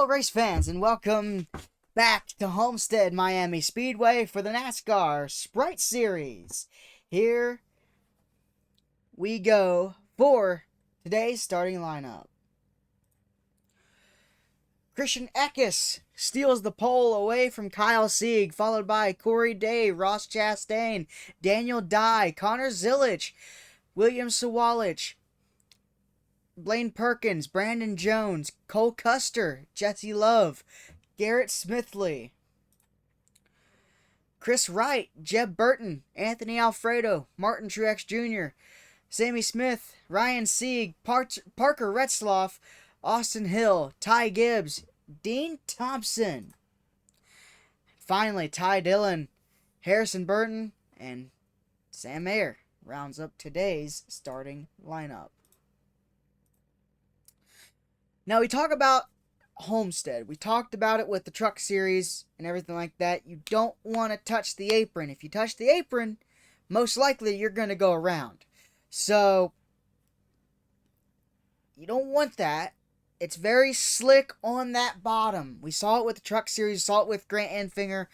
Hello, race fans, and welcome back to Homestead Miami Speedway for the NASCAR Sprite Series. Here we go for today's starting lineup. Christian Eckes steals the pole away from Kyle Sieg, followed by Corey Day, Ross Chastain, Daniel Dye, Connor Zilisch, William Sawalich, Blaine Perkins, Brandon Jones, Cole Custer, Jesse Love, Garrett Smithley, Chris Wright, Jeb Burton, Anthony Alfredo, Martin Truex Jr., Sammy Smith, Ryan Sieg, Parker Retzloff, Austin Hill, Ty Gibbs, Dean Thompson. Finally, Ty Dillon, Harrison Burton, and Sam Mayer rounds up today's starting lineup. Now we talk about Homestead. We talked about it with the truck series and everything like that. You don't want to touch the apron. If you touch the apron, most likely you're going to go around. So, you don't want that. It's very slick on that bottom. We saw it with the truck series. Saw it with Grant Enfinger.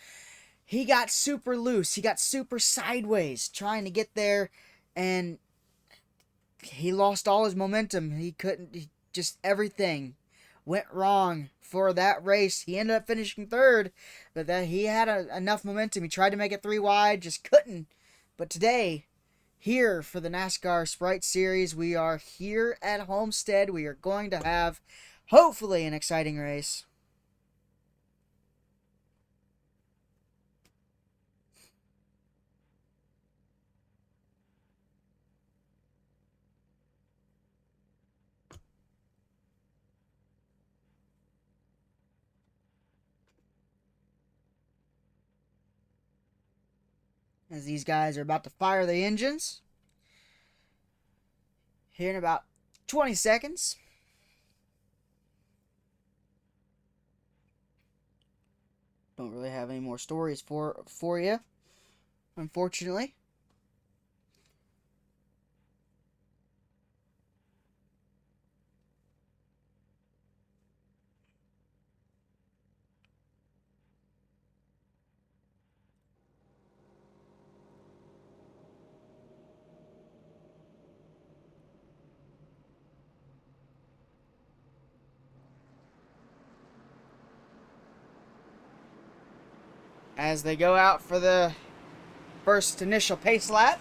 He got super loose. He got super sideways trying to get there. And he lost all his momentum. Just everything went wrong for that race. He ended up finishing third, but he had enough momentum. He tried to make it 3 wide, just couldn't. But today, here for the NASCAR Sprite Series, we are here at Homestead. We are going to have, hopefully, an exciting race. As these guys are about to fire the engines. Here in about 20 seconds. Don't really have any more stories for you, unfortunately. As they go out for the first initial pace lap.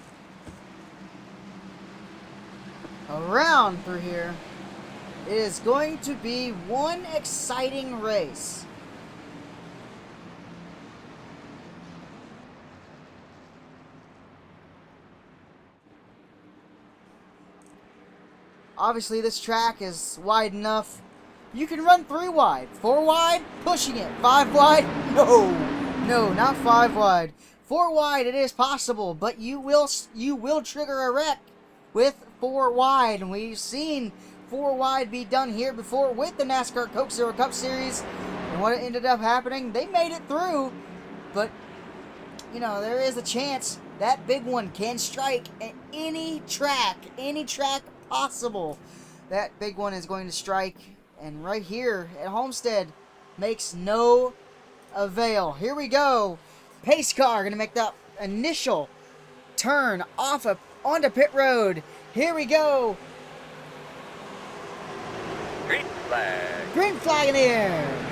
Around through here. It is going to be one exciting race. Obviously, this track is wide enough. You can run 3 wide. 4 wide, pushing it. 5 wide, no, not 5 wide. 4 wide, it is possible, but you will trigger a wreck with 4 wide. And we've seen 4 wide be done here before with the NASCAR Coke Zero Cup Series. And what ended up happening, they made it through, but there is a chance that big one can strike at any track possible. That big one is going to strike, and right here at Homestead makes no avail. Here we go. Pace car going to make that initial turn onto pit road. Here we go. Green flag. Green flag in the air.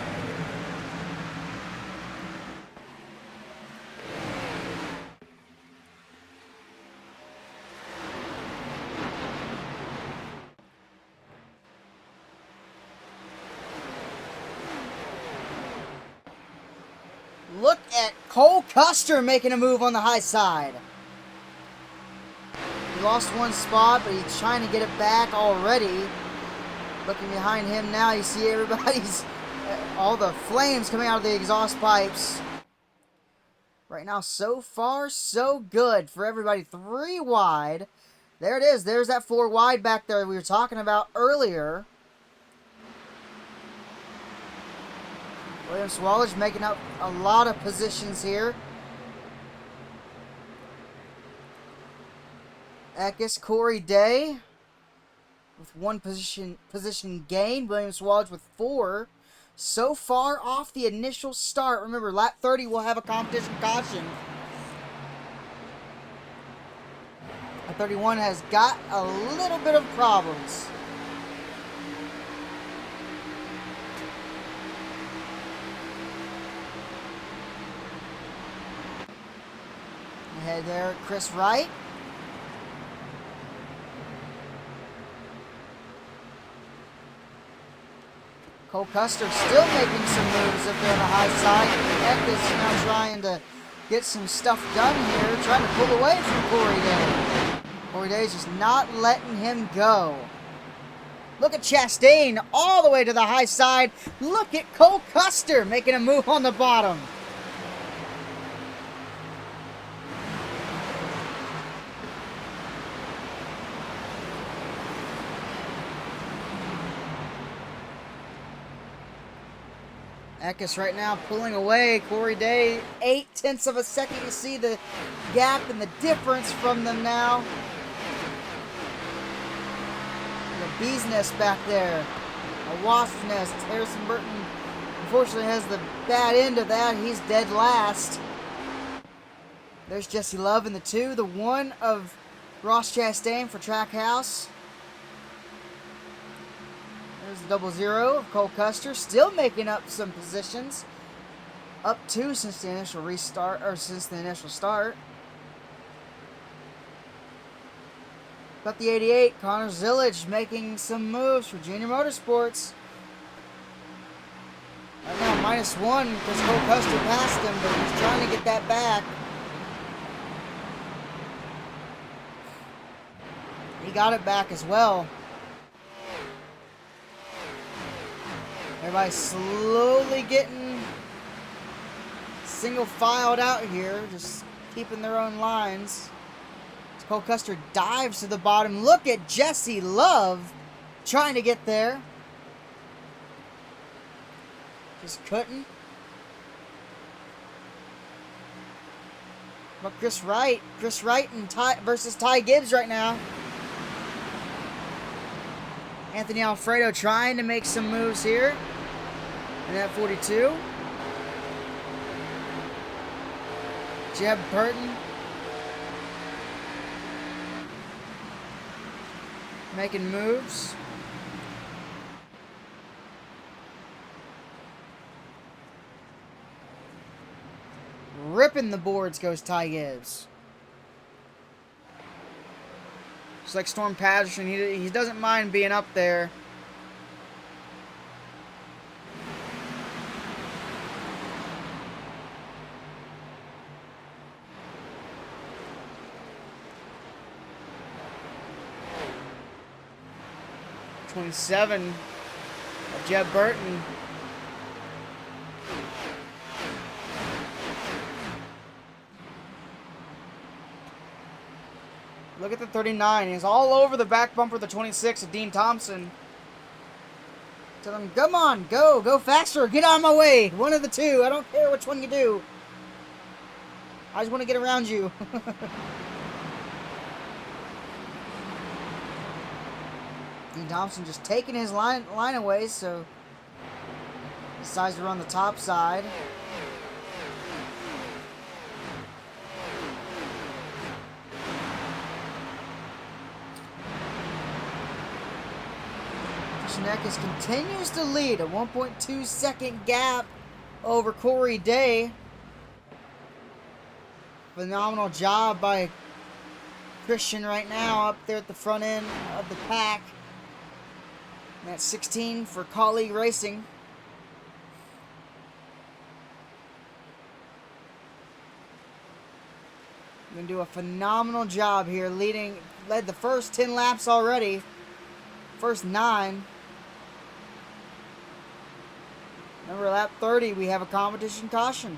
Look at Cole Custer making a move on the high side. He lost 1 spot, but he's trying to get it back already. Looking behind him now, you see all the flames coming out of the exhaust pipes. Right now, so far, so good for everybody. 3 wide. There it is. There's that 4 wide back there we were talking about earlier. William Sawalich making up a lot of positions here. Eckes, Corey Day with 1 position gain. William Sawalich with 4. so far off the initial start. Remember, lap 30 will have a competition caution. Lap 31 has got a little bit of problems. Ahead there, Chris Wright. Cole Custer still making some moves up there on the high side. Eck is now trying to get some stuff done here, trying to pull away from Corey Day. Corey Day's just not letting him go. Look at Chastain all the way to the high side. Look at Cole Custer making a move on the bottom. Eckes right now pulling away. Corey Day, 0.8 of a second. You see the gap and the difference from them now. The bee's nest back there. A wasp's nest. Harrison Burton unfortunately has the bad end of that. He's dead last. There's Jesse Love in the 2. The 1 of Ross Chastain for Trackhouse. There's the 0-0 of Cole Custer, still making up some positions. Up 2 since the initial restart, or since the initial start. But the 88, Connor Zillage making some moves for Junior Motorsports. Right now, -1 because Cole Custer passed him, but he's trying to get that back. He got it back as well. Everybody's slowly getting single filed out here, just keeping their own lines. As Cole Custer dives to the bottom. Look at Jesse Love trying to get there. Just couldn't. But Chris Wright and versus Ty Gibbs right now. Anthony Alfredo trying to make some moves here. And at 42. Jeb Burton making moves. Ripping the boards goes Ty Gibbs. Just like Storm Patterson, he doesn't mind being up there. .27 of Jeb Burton. Look at the 39. He's all over the back bumper of the 26 of Dean Thompson. Tell him, come on, go faster, get out of my way. One of the two. I don't care which one you do. I just want to get around you. Dean Thompson just taking his line away, so decides to run the top side. Eckes continues to lead, a 1.2 second gap over Corey Day. Phenomenal job by Christian right now up there at the front end of the pack. And that's 16 for Colleague Racing. Going to do a phenomenal job here, led the first 10 laps already. First 9. Remember, lap 30, we have a competition caution.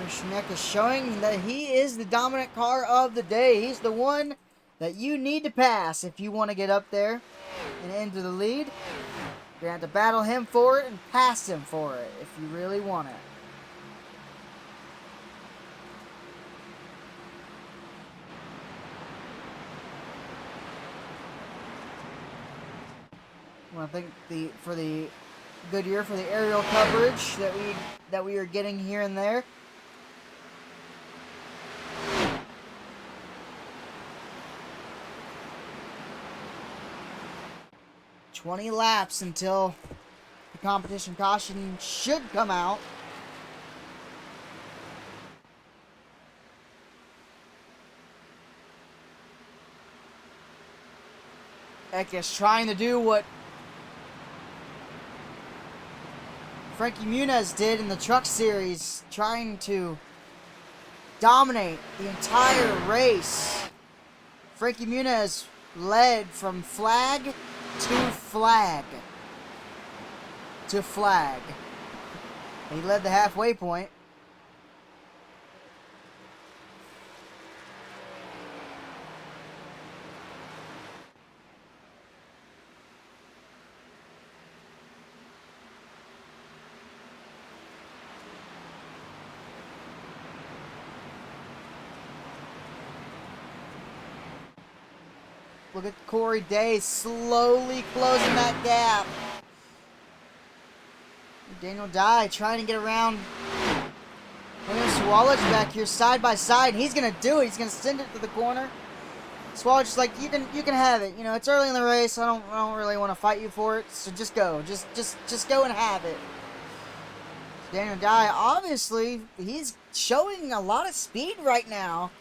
Schneck is showing that he is the dominant car of the day. He's the one that you need to pass if you want to get up there and into the lead. You're going to have to battle him for it and pass him for it if you really want it. Well, I think for the Goodyear for the aerial coverage that we are getting here and there. "20 laps until the competition caution should come out. Eckes trying to do what Frankie Muniz did in the Truck Series, trying to dominate the entire race. Frankie Muniz led from flag to flag to flag. He led the halfway point. Look at Corey Day slowly closing that gap. Daniel Dye trying to get around William Swallow back here side by side. He's gonna do it. He's gonna send it to the corner. Swallow just like, you can have it. You know, it's early in the race. I don't really want to fight you for it. So just go. Just go and have it. Daniel Dye, obviously, he's showing a lot of speed right now.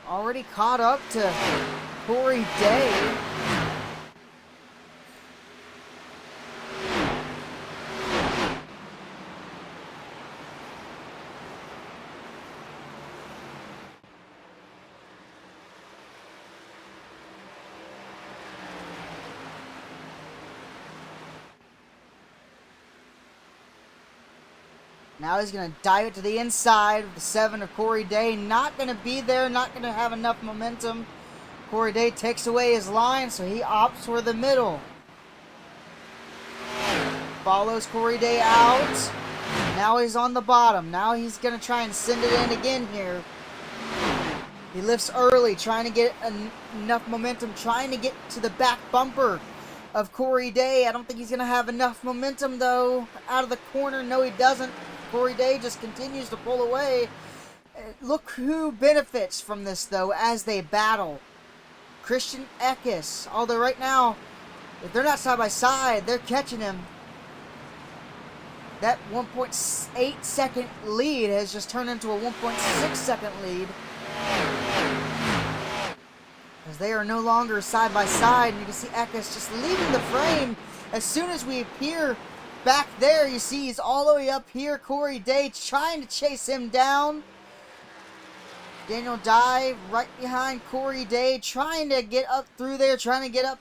Already caught up to Corey Day. Now he's going to dive it to the inside with the 7 of Corey Day. Not going to be there. Not going to have enough momentum. Corey Day takes away his line, so he opts for the middle. Follows Corey Day out. Now he's on the bottom. Now he's going to try and send it in again here. He lifts early, trying to get enough momentum, trying to get to the back bumper of Corey Day. I don't think he's going to have enough momentum, though. Out of the corner, no, he doesn't. Corey Day just continues to pull away. Look who benefits from this, though, as they battle. Christian Eckes. Although right now, if they're not side by side, they're catching him. That 1.8 second lead has just turned into a 1.6 second lead. As they are no longer side by side, and you can see Eckes just leaving the frame. As soon as we appear back there, you see he's all the way up here. Corey Day trying to chase him down. Daniel Dye right behind Corey Day, trying to get up through there, trying to get up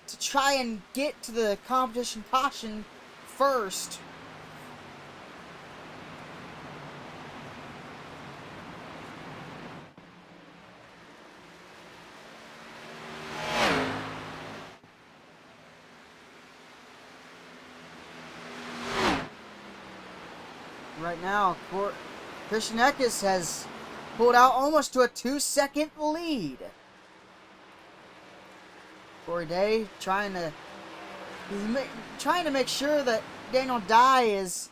to try and get to the competition caution first. Right now, Christian Eckes has pulled out almost to a 2-second lead. Corey Day trying to make sure that Daniel Dye is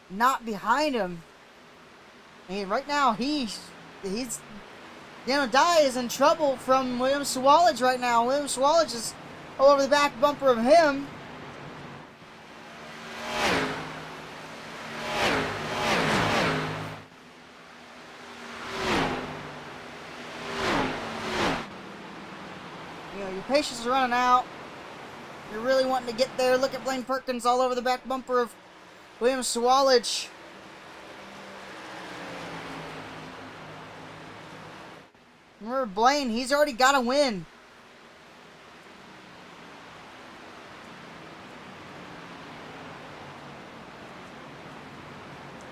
not behind him. And right now, he's Daniel Dye is in trouble from William Swallow right now. William Swallow is all over the back bumper of him. Your patience is running out. You're really wanting to get there. Look at Blaine Perkins all over the back bumper of William Swallow. Remember, Blaine, he's already got a win.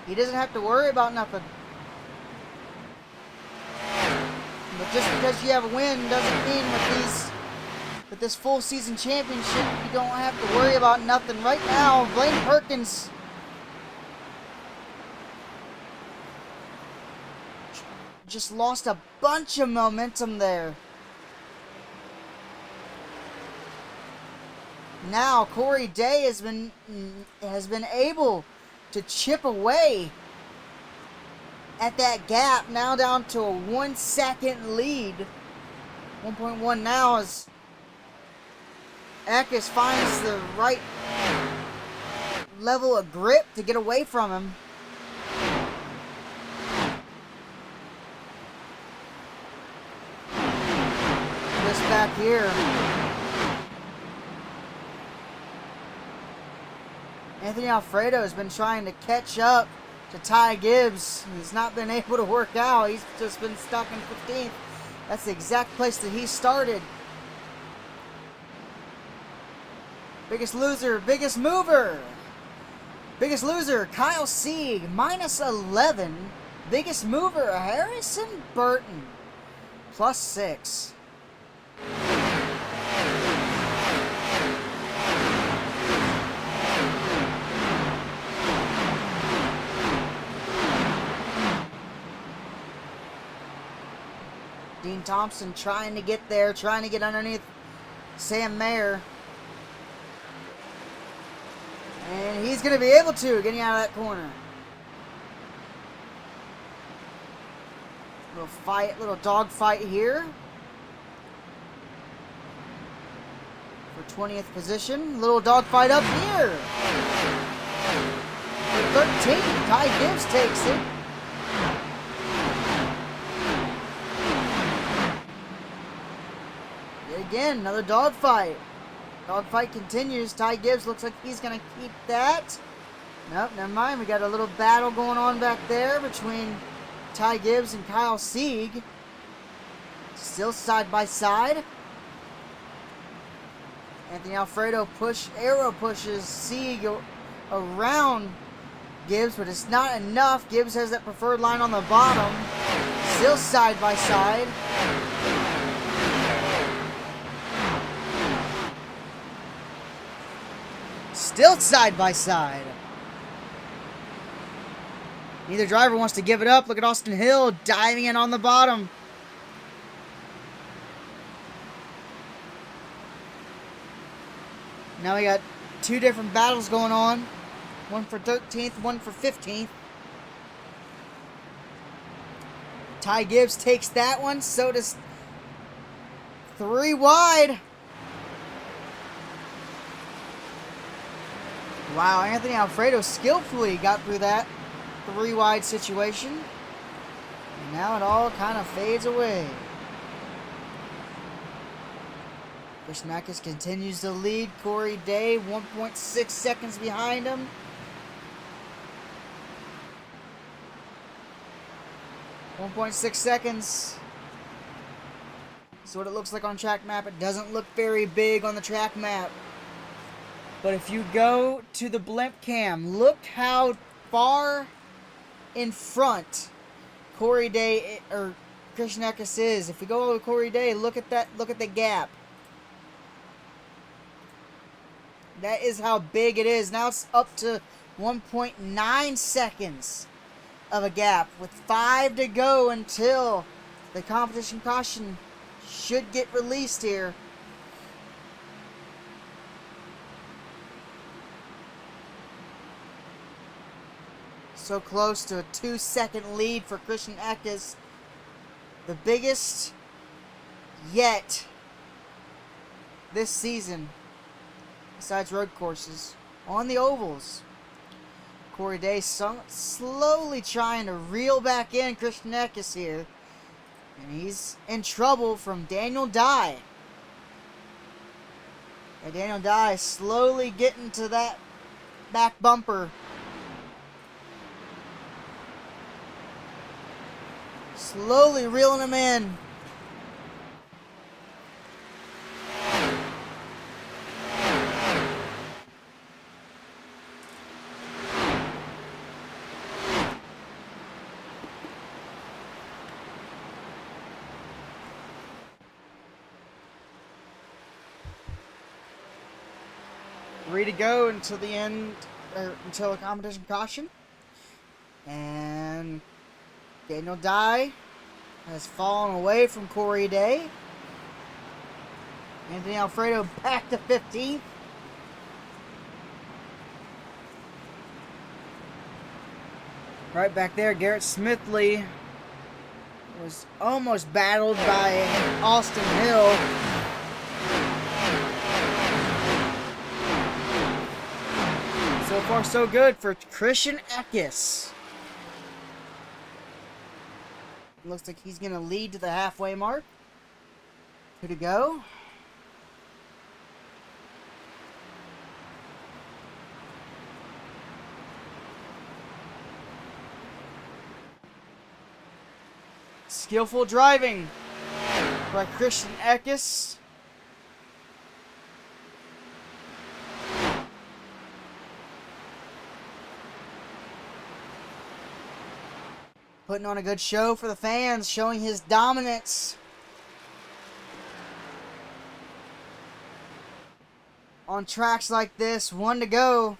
He doesn't have to worry about nothing. But just because you have a win doesn't mean with this full season championship you don't have to worry about nothing. Right now, Blaine Perkins just lost a bunch of momentum there. Now Corey Day has been able to chip away at that gap, now down to a 1 second lead. 1.1 now as Eckes finds the right level of grip to get away from him. This back here. Anthony Alfredo has been trying to catch up to Ty Gibbs. He's not been able to work out. He's just been stuck in 15th. That's the exact place that he started. Biggest loser, biggest mover. Biggest loser, Kyle Sieg, minus 11. Biggest mover, Harrison Burton, plus 6. Dean Thompson trying to get there, trying to get underneath Sam Mayer. And he's going to be able to, getting out of that corner. Little fight, little dog fight here. For 20th position. Little dog fight up here. For 13, Ty Gibbs takes it. Again, another dogfight. Dogfight continues. Ty Gibbs looks like he's going to keep that. Nope, never mind. We got a little battle going on back there between Ty Gibbs and Kyle Sieg. Still side by side. Anthony Alfredo arrow pushes Sieg around Gibbs, but it's not enough. Gibbs has that preferred line on the bottom. Still side by side. Still side by side. Neither driver wants to give it up. Look at Austin Hill diving in on the bottom. Now we got two different battles going on. One for 13th, one for 15th. Ty Gibbs takes that one. So does 3 wide. Wow, Anthony Alfredo skillfully got through that 3 wide situation. And now it all kind of fades away. Christian Eckes continues to lead. Corey Day, 1.6 seconds behind him. .6 seconds. That's what it looks like on track map. It doesn't look very big on the track map. But if you go to the blimp cam, look how far in front Corey Day or Christian Eckes is. If we go over Corey Day, look at that. Look at the gap. That is how big it is. Now it's up to 1.9 seconds of a gap with 5 to go until the competition caution should get released here. So close to a 2-second lead for Christian Eckes. The biggest yet this season, besides road courses, on the ovals. Corey Day slowly trying to reel back in Christian Eckes here. And he's in trouble from Daniel Dye. And Daniel Dye slowly getting to that back bumper. Slowly reeling him in. 3 to go until the end, or until the competition caution. And Daniel Dye has fallen away from Corey Day. Anthony Alfredo back to 15th. Right back there, Garrett Smithley was almost battled by Austin Hill. So far, so good for Christian Eckes. Looks like he's going to lead to the halfway mark. 2 to go. Skillful driving by Christian Eckes. Putting on a good show for the fans, showing his dominance on tracks like this. 1 to go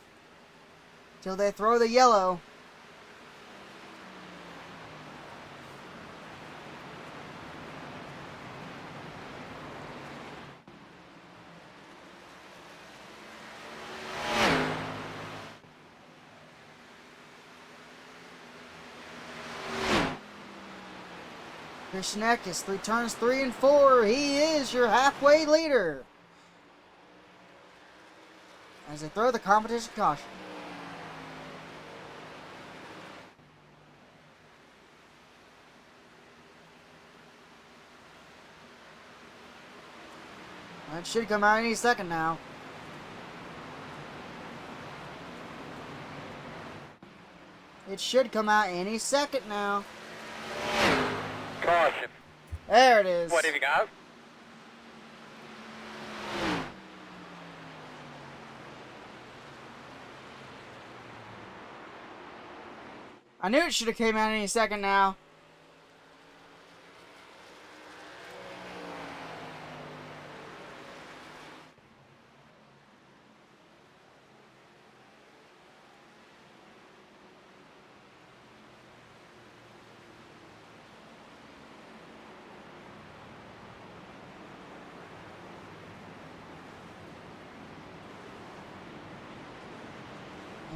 till they throw the yellow. Christian Eckes through turns 3 and 4. He is your halfway leader as they throw the competition caution. That should come out any second now. It should come out any second now. Caution. There it is. What have you got? I knew it should have came out any second now.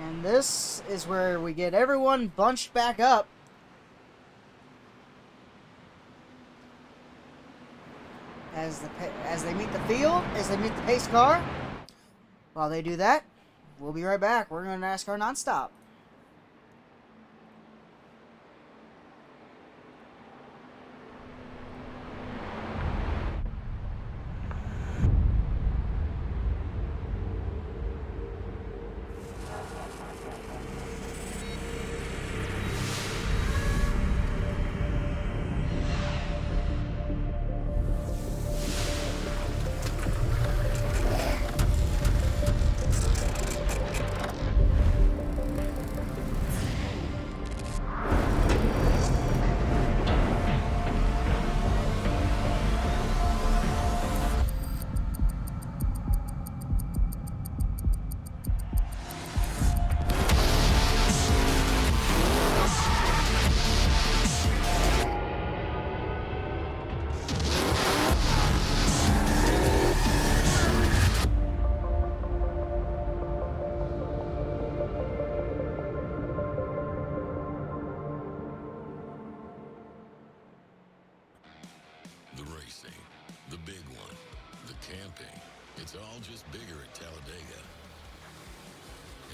And this is where we get everyone bunched back up. As they meet the field, as they meet the pace car. While they do that, we'll be right back. We're going to NASCAR Nonstop. The racing, the big one, the camping, it's all just bigger at Talladega.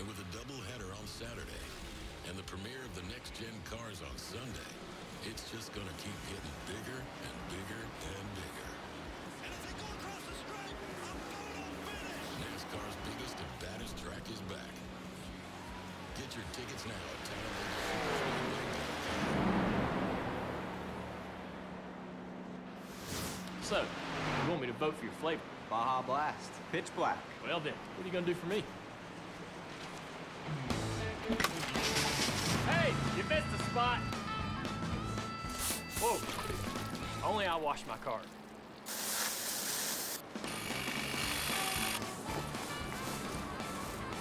And with a doubleheader on Saturday and the premiere of the next-gen cars on Sunday, it's just going to keep getting bigger and bigger and bigger. And if they go across the stripe, I'm going to finish! NASCAR's biggest and baddest track is back. Get your tickets now at Talladega. So, you want me to vote for your flavor? Baja Blast. Pitch black. Well then, what are you gonna do for me? Hey, you missed a spot. Whoa, only I wash my car.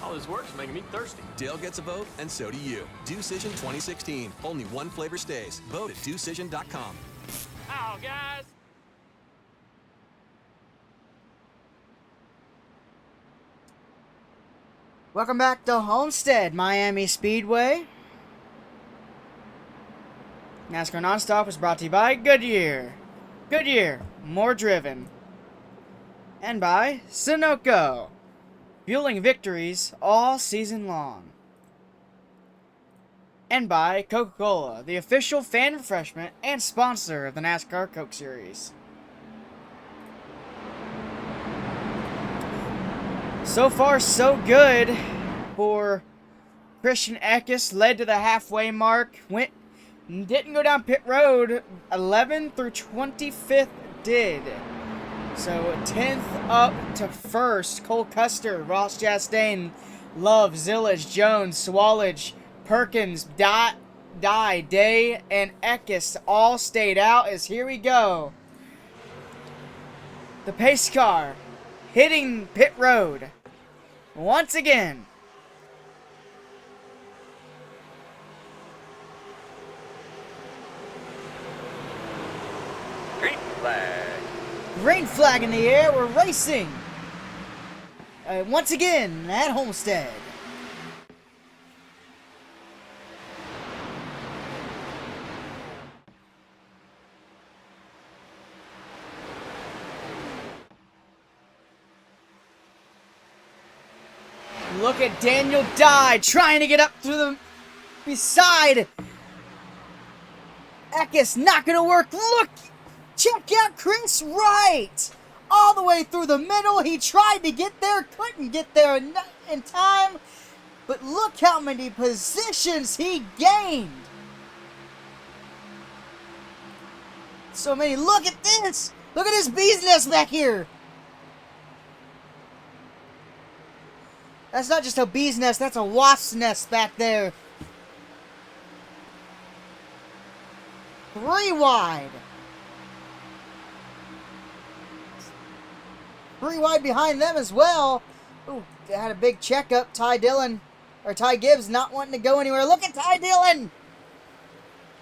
All this work's making me thirsty. Dale gets a vote, and so do you. Decision 2016. Only one flavor stays. Vote at decision.com. Oh, guys. Welcome back to Homestead, Miami Speedway. NASCAR Nonstop was brought to you by Goodyear. Goodyear, more driven. And by Sunoco, fueling victories all season long. And by Coca-Cola, the official fan refreshment and sponsor of the NASCAR Coke Series. So far, so good for Christian Eckes. Led to the halfway mark. Didn't go down pit road. 11th through 25th did. So 10th up to 1st. Cole Custer, Ross Chastain, Love, Zillage, Jones, Swallage, Perkins, Dye, Day, and Eckes all stayed out as here we go. The pace car hitting pit road once again. Green flag. Green flag in the air, we're racing. Once again at Homestead. Look at Daniel Dye trying to get up through the beside. Eckes not gonna work. Look, check out Chris Wright. All the way through the middle. He tried to get there, couldn't get there in time. But look how many positions he gained. So many. Look at this. Look at his bee's nest back here. That's not just a bee's nest, that's a wasp's nest back there. 3 wide. 3 wide behind them as well. Ooh, they had a big checkup. Ty Gibbs not wanting to go anywhere. Look at Ty Dillon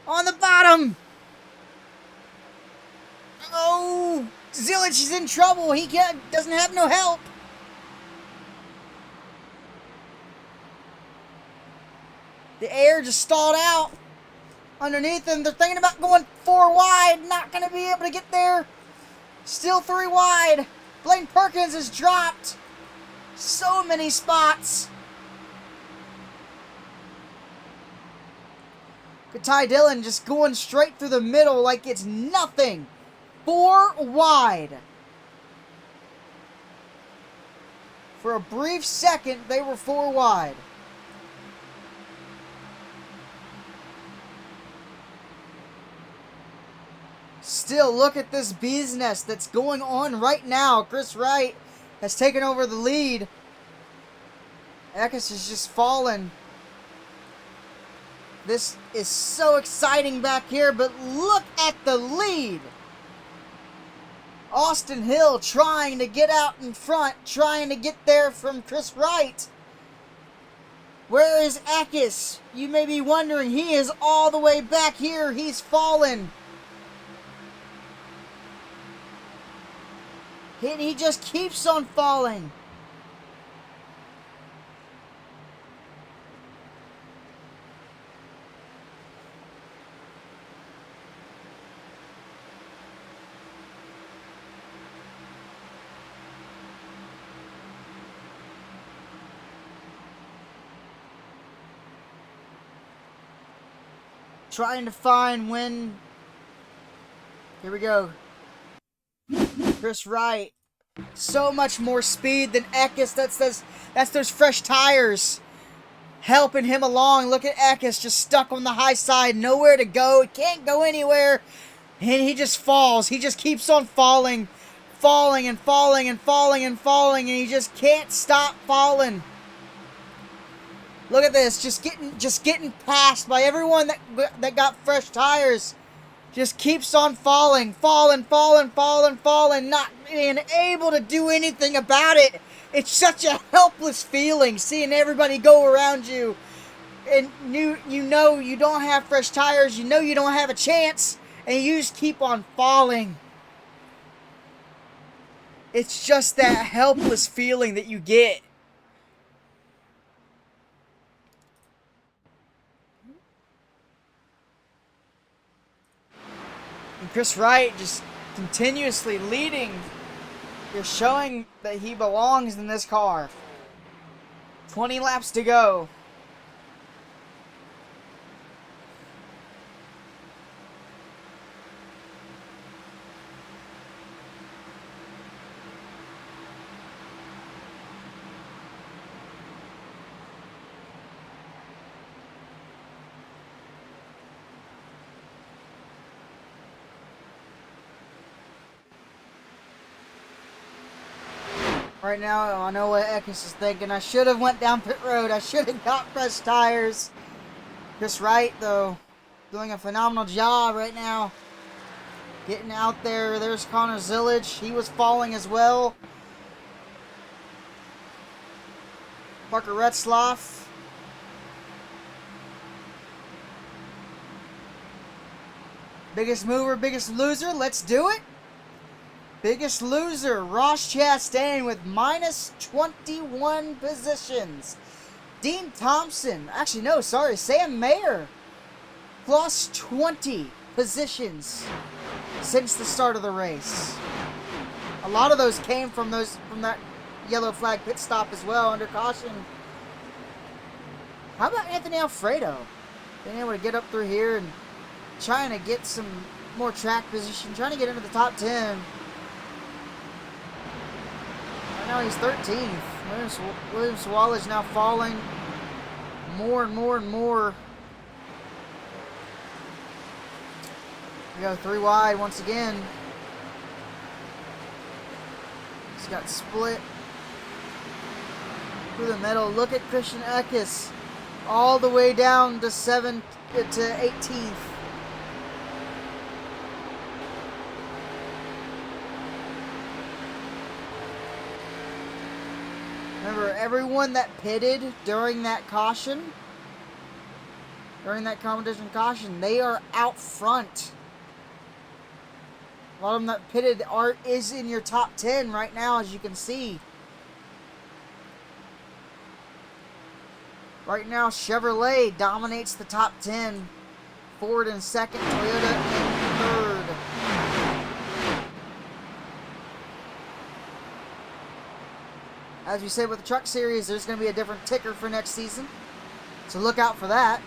on the bottom. Oh, Zillage is in trouble. He doesn't have no help. The air just stalled out underneath them. They're thinking about going 4 wide. Not going to be able to get there. Still 3 wide. Blaine Perkins has dropped so many spots. Good Ty Dillon just going straight through the middle like it's nothing. 4 wide. For a brief second, they were 4 wide. Still, look at this bee's nest that's going on right now. Chris Wright has taken over the lead. Eckes is just fallen. This is so exciting back here, but look at the lead. Austin Hill trying to get out in front, trying to get there from Chris Wright. Where is Eckes? You may be wondering, he is all the way back here. He's fallen. He just keeps on falling. Trying to find when. Here we go. Chris Wright. So much more speed than Eckes. That's those fresh tires helping him along. Look at Eckes just stuck on the high side. Nowhere to go. He can't go anywhere. And he just falls. He just keeps on falling. Falling and falling and falling and falling. And he just can't stop falling. Look at this. Just getting passed by everyone that got fresh tires. Just keeps on falling, falling, falling, falling, falling, not being able to do anything about it. It's such a helpless feeling seeing everybody go around you, and you know you don't have fresh tires, you know you don't have a chance, and you just keep on falling. It's just that helpless feeling that you get. And Chris Wright just continuously leading. You're showing that he belongs in this car. 20 laps to go. Right now, I know what Eckes is thinking. I should have went down pit road. I should have got fresh tires. Chris Wright, though, doing a phenomenal job right now. Getting out there. There's Connor Zillage. He was falling as well. Parker Retzloff. Biggest mover, biggest loser. Let's do it. Biggest loser, Ross Chastain with minus 21 positions. Dean Thompson, actually no, sorry, Sam Mayer, plus 20 positions since the start of the race. A lot of those came from that yellow flag pit stop as well under caution. How about Anthony Alfredo? Being able to get up through here and trying to get some more track position, trying to get into the top 10. Right now he's 13th. William Sawalage now falling more and more and more. We go 3 wide once again. He's got split through the middle. Look at Christian Eckes all the way down to 18th. Remember, everyone that pitted during that caution, during that competition caution, they are out front. A lot of them that pitted is in your top 10 right now, as you can see. Right now, Chevrolet dominates the top 10. Ford in second, Toyota in third. As we said with the Truck Series, there's going to be a different ticker for next season. So look out for that.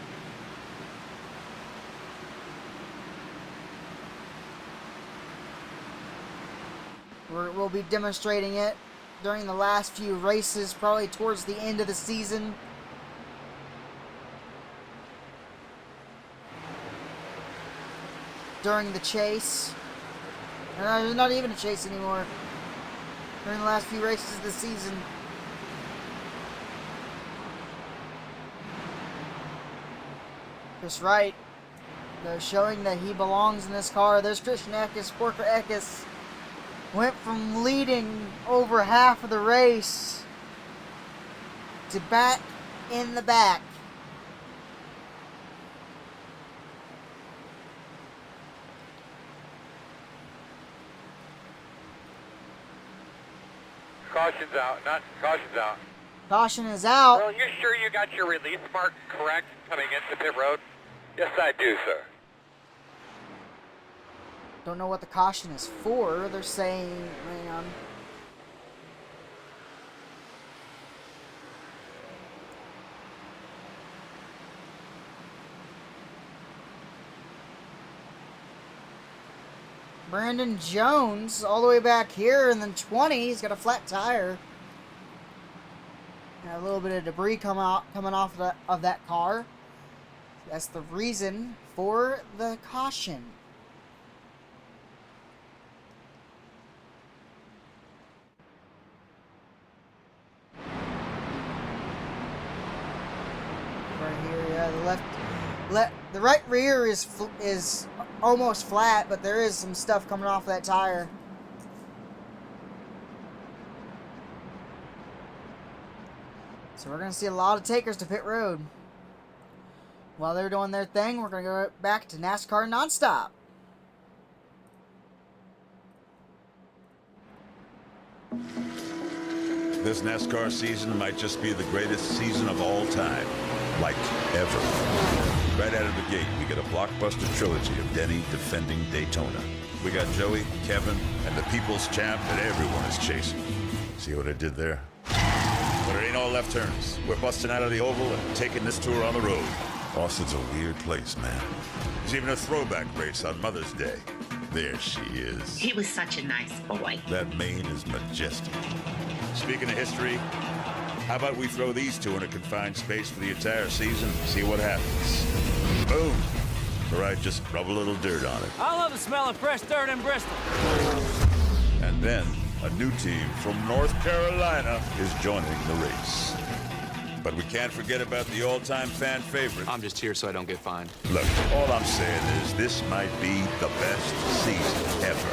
We'll be demonstrating it during the last few races, probably towards the end of the season. During the chase. There's not even a chase anymore. During the last few races of the season. Chris Wright, though, showing that he belongs in this car. There's Christian Eckes. Parker Eckes went from leading over half of the race to back in the back. Caution's out. Caution's out. Caution is out. Well, you sure you got your release mark correct coming into pit road? Yes, I do, sir. Don't know what the caution is for. They're saying, hang on. Brandon Jones all the way back here, and then 20. He's got a flat tire. And a little bit of debris coming off of that car. That's the reason for the caution. Right here, yeah, the right rear is almost flat, but there is some stuff coming off that tire. So we're going to see a lot of takers to pit road. While they're doing their thing, we're going to go back to NASCAR Nonstop. This NASCAR season might just be the greatest season of all time. Like, ever. Right out of the gate, we get a blockbuster trilogy of Denny defending Daytona. We got Joey, Kevin, and the people's champ that everyone is chasing. See what I did there? But it ain't all left turns. We're busting out of the oval and taking this tour on the road. Austin's a weird place, man. There's even a throwback race on Mother's Day. There she is. He was such a nice boy. That mane is majestic. Speaking of history, how about we throw these two in a confined space for the entire season and see what happens? Boom! Or I just rub a little dirt on it. I love the smell of fresh dirt in Bristol. And then, a new team from North Carolina is joining the race. But we can't forget about the all-time fan favorite. I'm just here so I don't get fined. Look, all I'm saying is this might be the best season ever.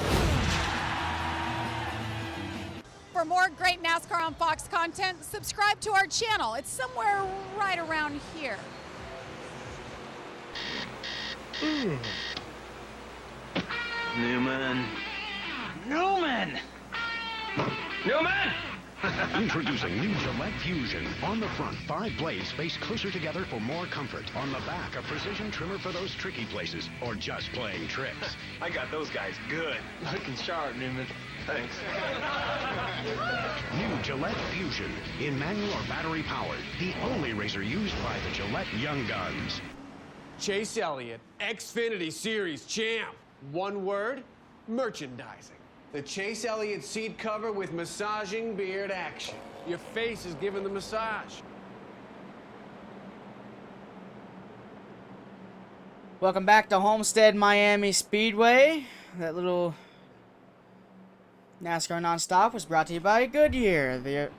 For more great NASCAR on Fox content, subscribe to our channel. It's somewhere right around here. Newman. Introducing new Gillette Fusion. On the front, 5 blades face closer together for more comfort. On the back, a precision trimmer for those tricky places or just playing tricks. I got those guys good. Looking sharp, Newman. Thanks. New Gillette Fusion. In manual or battery powered. The only razor used by the Gillette Young Guns. Chase Elliott, Xfinity Series champ. One word, merchandising. The Chase Elliott seat cover with massaging beard action. Your face is giving the massage. Welcome back to Homestead Miami Speedway. That little NASCAR Nonstop was brought to you by Goodyear.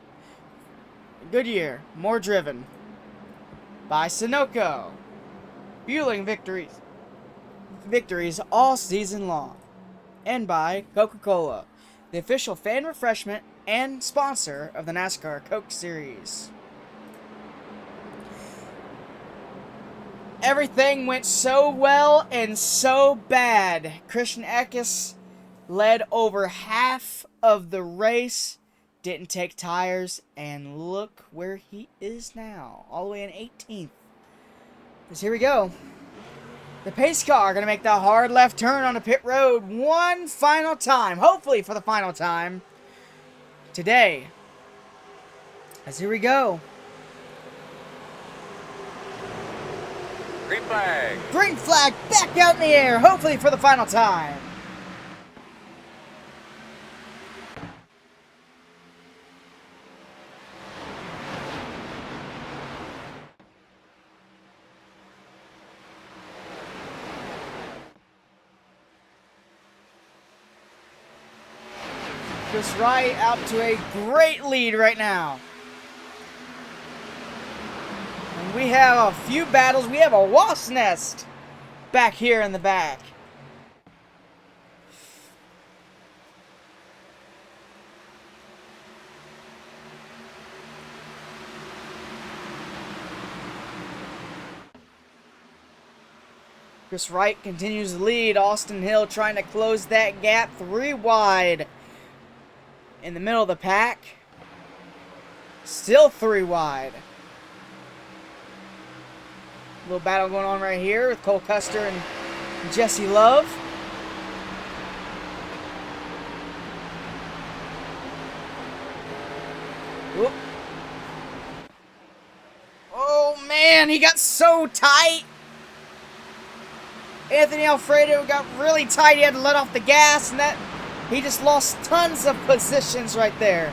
Goodyear, more driven. By Sunoco. Fueling victories all season long. And by Coca-Cola, the official fan refreshment and sponsor of the NASCAR Coke Series. Everything went so well and so bad. Christian Eckes led over half of the race, didn't take tires, and look where he is now, all the way in 18th. Because here we go. The pace car going to make that hard left turn on the pit road one final time. Hopefully for the final time today. As here we go. Green flag. Green flag back out in the air. Hopefully for the final time. Chris Wright out to a great lead right now. And we have a few battles. We have a wasp nest back here in the back. Chris Wright continues to lead. Austin Hill trying to close that gap 3 wide. In the middle of the pack. Still 3 wide. Little battle going on right here with Cole Custer and Jesse Love. Whoop. Oh man, he got so tight. Anthony Alfredo got really tight. He had to let off the gas, and that he just lost tons of positions right there.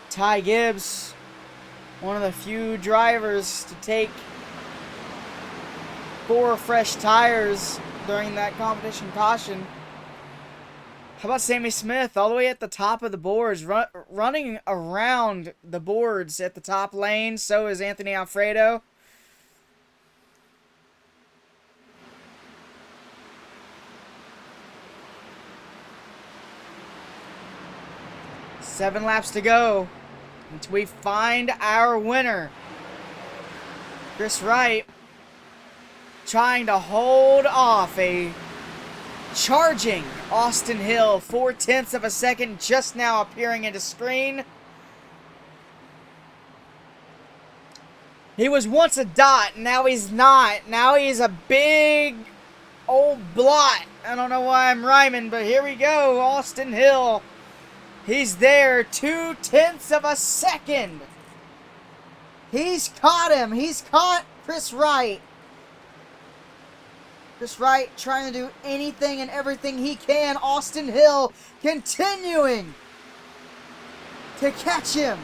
Ty Gibbs, one of the few drivers to take 4 fresh tires during that competition caution. How about Sammy Smith all the way at the top of the boards, running around the boards at the top lane. So is Anthony Alfredo. 7 laps to go until we find our winner. Chris Wright trying to hold off a charging Austin Hill. 0.4 of a second just now appearing into screen. He was once a dot, now he's not. Now he's a big old blot. I don't know why I'm rhyming, but here we go. Austin Hill. He's there. 0.2 of a second. He's caught him. He's caught Chris Wright. Chris Wright trying to do anything and everything he can. Austin Hill continuing to catch him.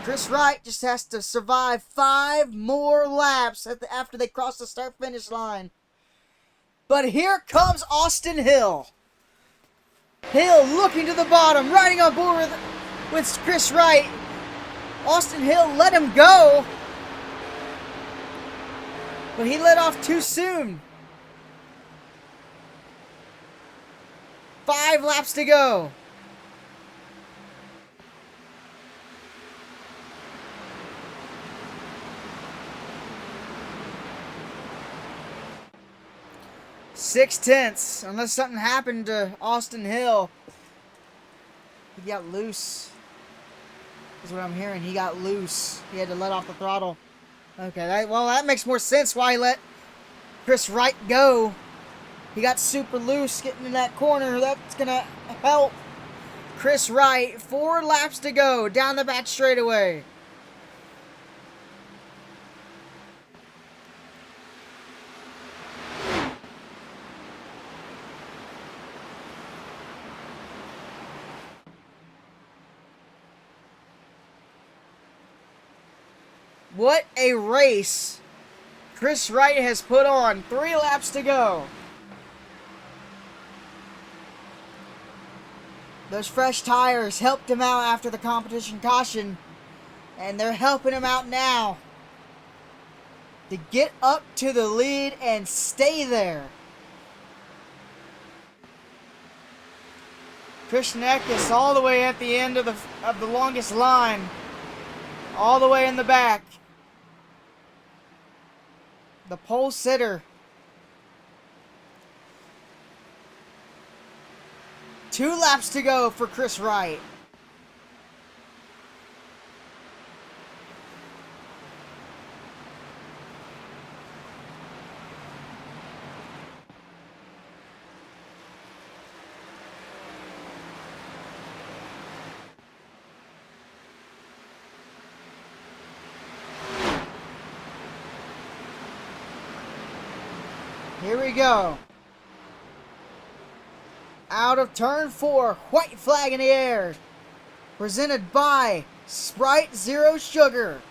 Chris Wright just has to survive 5 more laps after they cross the start-finish line. But here comes Austin Hill. Hill looking to the bottom, riding on board with Chris Wright. Austin Hill let him go. But he let off too soon. 5 laps to go. Six tenths, unless something happened to Austin Hill. He got loose. Is what I'm hearing. He got loose. He had to let off the throttle. Okay, that makes more sense why he let Chris Wright go. He got super loose getting in that corner. That's going to help Chris Wright. 4 laps to go down the back straightaway. What a race Chris Wright has put on. 3 laps to go. Those fresh tires helped him out after the competition caution. And they're helping him out now to get up to the lead and stay there. Christian Eckes all the way at the end of the longest line. All the way in the back. The pole sitter. 2 laps to go for Chris Wright. Here we go. Out of turn 4, white flag in the air. Presented by Sprite Zero Sugar.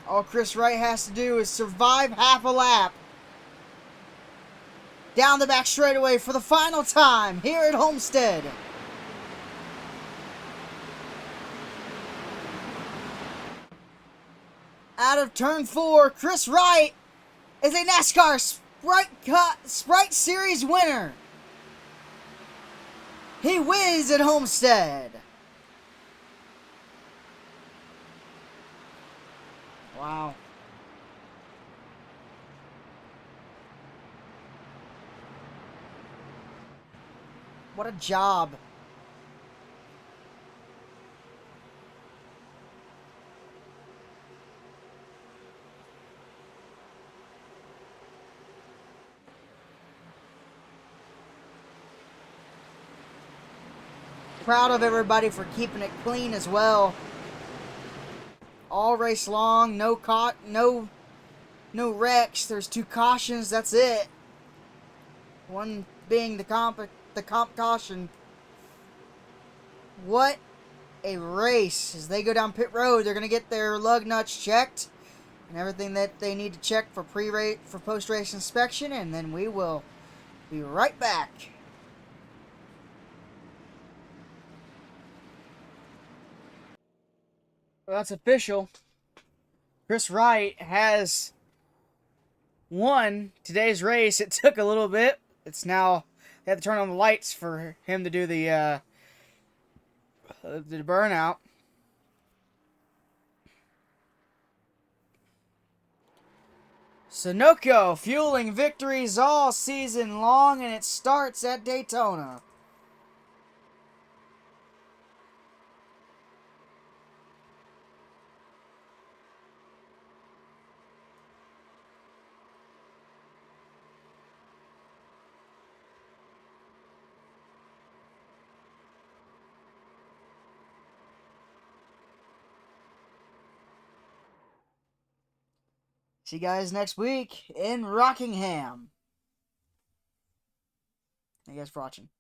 All Chris Wright has to do is survive half a lap. Down the back straightaway for the final time here at Homestead. Out of turn 4, Chris Wright is a NASCAR Sprite Series winner. He wins at Homestead. Wow. What a job. Proud of everybody for keeping it clean as well. All race long, no wrecks. There's 2 cautions, that's it. One being the comp caution. What a race. As they go down pit road, they're going to get their lug nuts checked and everything that they need to check for post-race inspection, and then we will be right back. Well, that's official. Chris Wright has won today's race. It took a little bit. It's now, they have to turn on the lights for him to do the burnout. Sunoco fueling victories all season long, and it starts at Daytona. See you guys next week in Rockingham. Thank you guys for watching.